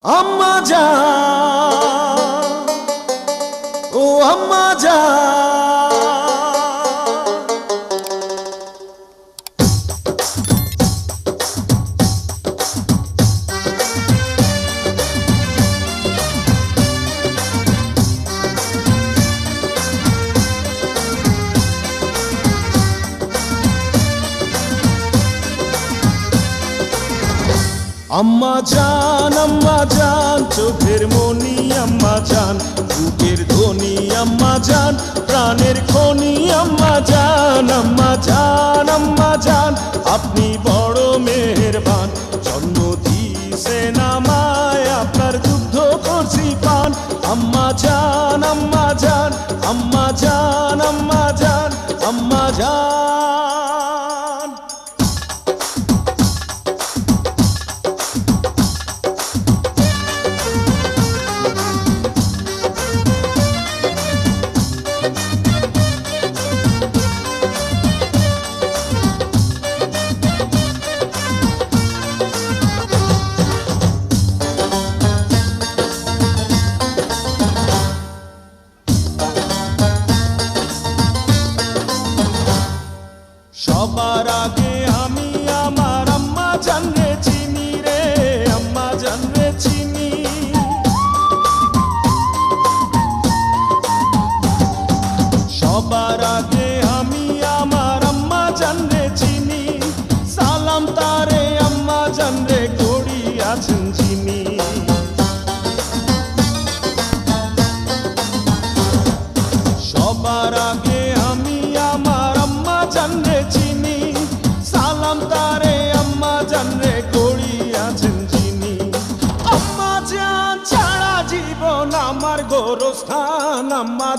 আম্মা জান, ও আম্মা জান, আম্মা জান, চোখের মনি আম্মা জান, বুকের ধ্বনি আম্মা জান, প্রাণের খনি আম্মা জান, আম্মা জান, আম্মা জান, আপনি বড় মেহেরবান, জন্ম দিয়েছেন আমায়, আপনার দুগ্ধ করছি পান, আম্মা জান, আম্মা জান, আম্মা জান, আম্মা জান, আম্মা জান। সবার আগে আমি আমার আম্মা জানরে চিনি রে, আম্মা জানরে চিনি, সবার আগে আমি আমার আম্মা জানরে চিনি, সালাম তারে আম্মা জানরে করি আছেন যিনি, সবার আগে আমি আমার আম্মা জানরে চিনি, সালাম তারে আম্মা জানরে করি আছেন যিনি, আম্মা জান ছাড়া জীবন আমার গোরস্থান, আম্মা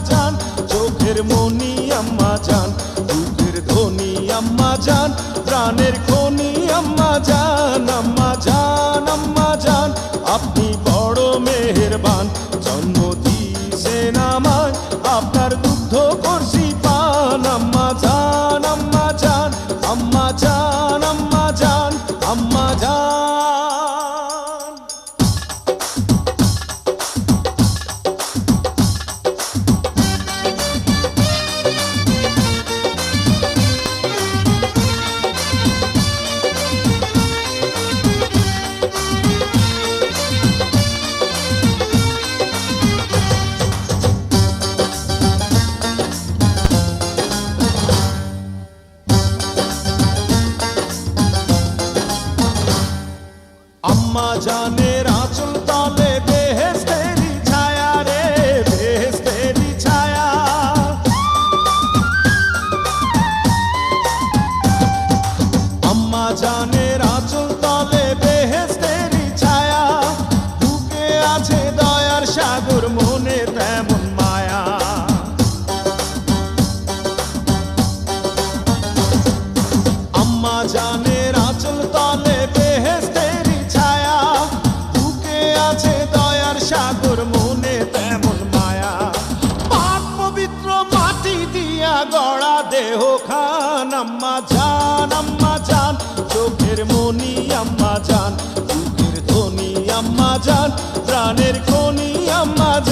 জান, চোখের মনি আম্মা জান, বুকের ধ্বনি আম্মা জান, প্রাণের খনি আম্মা জান, আম্মা জান, আম্মা জান, আপনি বড় মেহেরবান, জন্ম দিয়েছেন আমায়, আপনার দুগ্ধ করছি পান, আম্মা জান, আম্মা জান, আম্মা জান, আম্মা জান, আম্মা জান। আম্মা জানের আঁচল তলে বেহেশতেরি ছায়া রে, বেহেশতেরি ছায়া, আম্মা জানের আঁচল তলে বেহেশতেরি ছায়া, বুকে আছে দয়ার সাগর, মনে তেমন মায়া, আম্মা জানের আঁচল তলে বেহেশতেরি ছায়া, বুকে আছে দয়ার সাগর, মনে তেমন মায়া, পাক পবিত্র মাটি দিয়া গড়া দেহ খান, আম্মা জান, চোখের মনি আম্মা জান, বুকের ধ্বনি আম্মা জান, প্রাণের খনি আম্মা জান।